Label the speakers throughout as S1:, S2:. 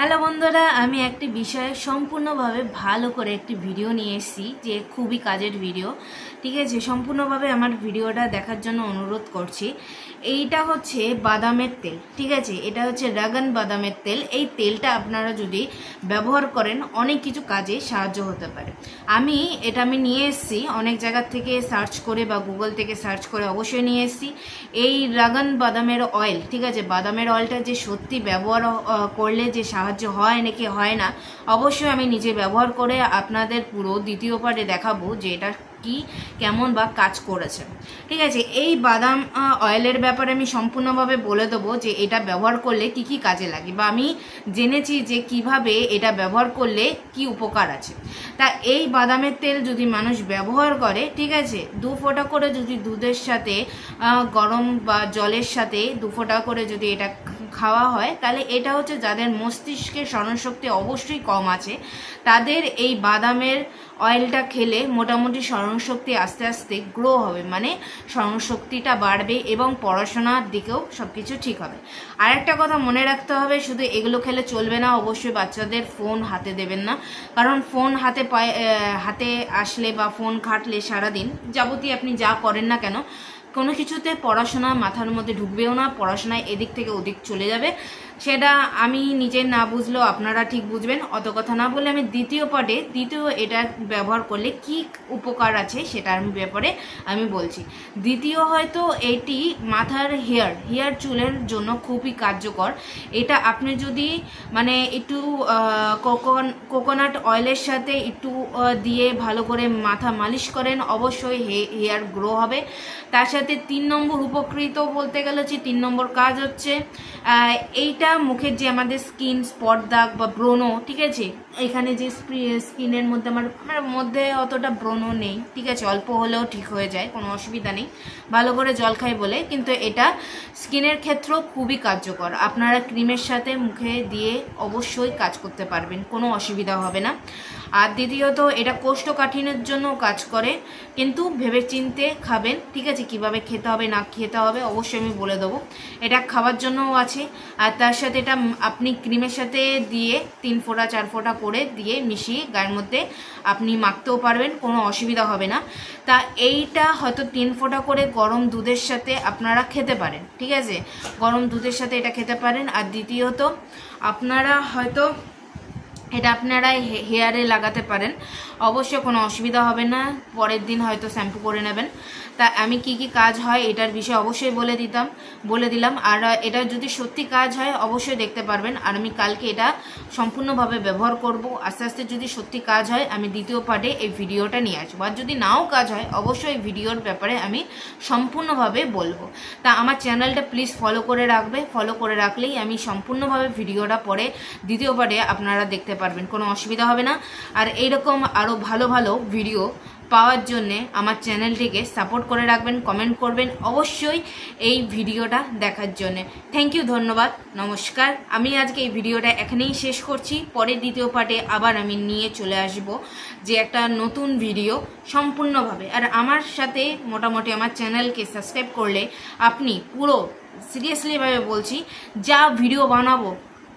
S1: Hello বন্ধুরা, আমি একটি বিষয়ে সম্পূর্ণভাবে ভালো করে একটি ভিডিও নিয়ে এসেছি, যে খুবই কাজের ভিডিও। ঠিক আছে, সম্পূর্ণভাবে আমার ভিডিওটা দেখার জন্য অনুরোধ করছি। এইটা হচ্ছে বাদামের তেল। ঠিক আছে, এটা হচ্ছে রাগান বাদামের তেল। এই তেলটা আপনারা যদি ব্যবহার করেন অনেক কিছু কাজে সাহায্য হতে পারে। আমি নিয়ে এসেছি অনেক জায়গা থেকে সার্চ করে বা গুগল থেকে সার্চ করে অবশ্যই নিয়ে এসেছি এই রাগান বাদামের অয়েল। ঠিক আছে, বাদামের অয়েলটা যে সত্যি ব্যবহার করলে যে সাহায্য হয় নাকি হয় না, অবশ্যই আমি নিজে ব্যবহার করে আপনাদের পুরো দ্বিতীয় পার্টে দেখাবো যে এটা কি কেমন বা কাজ করেছে। ঠিক আছে, এই বাদাম অয়েলের ব্যাপারে আমি সম্পূর্ণভাবে বলে দেবো যে এটা ব্যবহার করলে কি কি কাজে লাগে, বা আমি জেনেছি যে কিভাবে এটা ব্যবহার করলে কি উপকার আছে। তা এই বাদামের তেল যদি মানুষ ব্যবহার করে, ঠিক আছে, 2 ফোঁটা করে যদি দুধের সাথে গরম বা জলের সাথে 2 ফোঁটা করে যদি এটা খাওয়া হয়, তাহলে এটা হচ্ছে যাদের মস্তিষ্কের স্মরণশক্তি অবশ্যই কম আছে, তাদের এই বাদামের অয়েলটা খেলে মোটামুটি স্মরণশক্তি আস্তে আস্তে গ্রো হবে, মানে স্মরণশক্তিটা বাড়বে এবং পড়াশোনার দিকেও সব কিছু ঠিক হবে। আর একটা কথা মনে রাখতে হবে, শুধু এগুলো খেলে চলবে না, অবশ্যই বাচ্চাদের ফোন হাতে দেবেন না। কারণ ফোন হাতে আসলে বা ফোন ঘাটলে সারাদিন যাবতীয় আপনি যা করেন না কেন, কোনো কিছুতে পড়াশোনা মাথার মধ্যে ঢুকবেও না, পড়াশোনায় এদিক থেকে ওদিক চলে যাবে। সেটা আমি নিজে না বুঝলেও আপনারা ঠিক বুঝবেন। অত কথা না বলে আমি দ্বিতীয় এটা ব্যবহার করলে কি উপকার আছে সেটার ব্যাপারে আমি বলছি। দ্বিতীয় হয়তো এটি মাথার হেয়ার চুলের জন্য খুবই কার্যকর। এটা আপনি যদি মানে একটু কোকোনাট অয়েলের সাথে একটু দিয়ে ভালো করে মাথা মালিশ করেন, অবশ্যই হেয়ার গ্রো হবে। তার সাথে 3 নম্বর উপকৃত বলতে গেলে হচ্ছে 3 নম্বর কাজ হচ্ছে এইটা মুখের যে আমাদের স্কিন স্পট দাগ বা ব্রণ, ঠিক আছে, এখানে যে স্কিনের মধ্যে আমার মধ্যে অতটা ব্রণ নেই, ঠিক আছে, অল্প হলেও ঠিক হয়ে যায়, কোনো অসুবিধা নেই, ভালো করে জল খাই বলে। কিন্তু এটা স্কিনের ক্ষেত্রেও খুবই কার্যকর। আপনারা ক্রিমের সাথে মুখে দিয়ে অবশ্যই কাজ করতে পারবেন, কোনো অসুবিধা হবে না। আর দ্বিতীয়ত এটা কোষ্ঠকাঠিন্যের জন্য কাজ করে, কিন্তু ভেবেচিন্তে খাবেন। ঠিক আছে, কিভাবে খেতে হবে না খেতে হবে অবশ্যই আমি বলে দেবো। এটা খাওয়ার জন্যও আছে, আর তার সাথে এটা আপনি ক্রিমের সাথে দিয়ে 3 ফোঁটা 4 ফোঁটা করে দিয়ে মিশিয়ে গায়ের মধ্যে আপনি মাখতেও পারবেন, কোনো অসুবিধা হবে না। তা এইটা হয়তো 3 ফোঁটা করে গরম দুধের সাথে আপনারা খেতে পারেন। ঠিক আছে, গরম দুধের সাথে এটা খেতে পারেন। আর দ্বিতীয়ত আপনারা হয়তো এটা আপনারা হেয়ারে লাগাতে পারেন, অবশ্যই কোনো অসুবিধা হবে না। পরের দিন হয়তো শ্যাম্পু করে নেবেন। তা আমি কি কি কাজ হয় এটার বিষয়ে অবশ্যই বলে দিলাম। আর এটা যদি সত্যি কাজ হয় অবশ্যই দেখতে পারবেন। আর আমি কালকে এটা সম্পূর্ণভাবে ব্যবহার করব। আস্তে আস্তে যদি সত্যি কাজ হয় আমি দ্বিতীয় পার্টে এই ভিডিওটা নিয়ে আসবো। আর যদি নাও কাজ হয় অবশ্যই এই ভিডিওর ব্যাপারে আমি সম্পূর্ণভাবে বলবো। তা আমার চ্যানেলটা প্লিজ ফলো করে রাখলেই আমি সম্পূর্ণভাবে ভিডিওটা পরে দ্বিতীয় পার্টে আপনারা দেখতে পারবেন, কোনো অসুবিধা হবে না। আর এইরকম আরও ভালো ভালো ভিডিও পাওয়ার জন্যে আমার চ্যানেলটিকে সাপোর্ট করে রাখবেন, কমেন্ট করবেন অবশ্যই এই ভিডিওটা দেখার জন্যে। থ্যাংক ইউ, ধন্যবাদ, নমস্কার। আমি আজকে এই ভিডিওটা এখানেই শেষ করছি। পরের দ্বিতীয় পার্টে আবার আমি নিয়ে চলে আসব যে একটা নতুন ভিডিও সম্পূর্ণভাবে। আর আমার সাথে মোটামুটি আমার চ্যানেলকে সাবস্ক্রাইব করলে আপনি পুরো সিরিয়াসলিভাবে বলছি, যা ভিডিও বানাবো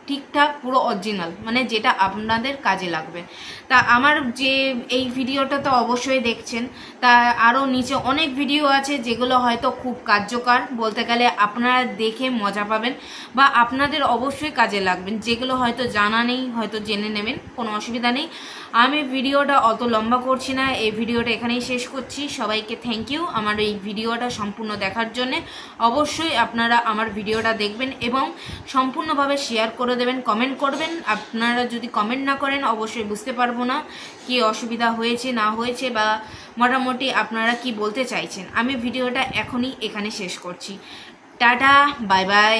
S1: ঠিকঠাক পুরো অরিজিনাল, মানে যেটা আপনাদের কাজে লাগবে। তা আমার যে এই ভিডিওটা তো অবশ্যই দেখছেন, তা আরও নিচে অনেক ভিডিও আছে যেগুলো হয়তো খুব কার্যকর, বলতে গেলে আপনারা দেখে মজা পাবেন বা আপনাদের অবশ্যই কাজে লাগবেন, যেগুলো হয়তো জানা নেই, হয়তো জেনে নেবেন, কোনো অসুবিধা নেই। আমি ভিডিওটা অত লম্বা করছি না, এই ভিডিওটা এখানেই শেষ করছি। সবাইকে থ্যাংক ইউ আমার এই ভিডিওটা সম্পূর্ণ দেখার জন্যে। অবশ্যই আপনারা আমার ভিডিওটা দেখবেন এবং সম্পূর্ণভাবে শেয়ার করে দেবেন, কমেন্ট করবেন। আপনারা যদি কমেন্ট না করেন অবশ্যই বুঝতে পারবো না কি অসুবিধা হয়েছে না হয়েছে, বা মোটামুটি আপনারা কি বলতে চাইছেন। আমি ভিডিওটা এখনই এখানে শেষ করছি। Tata, bye bye.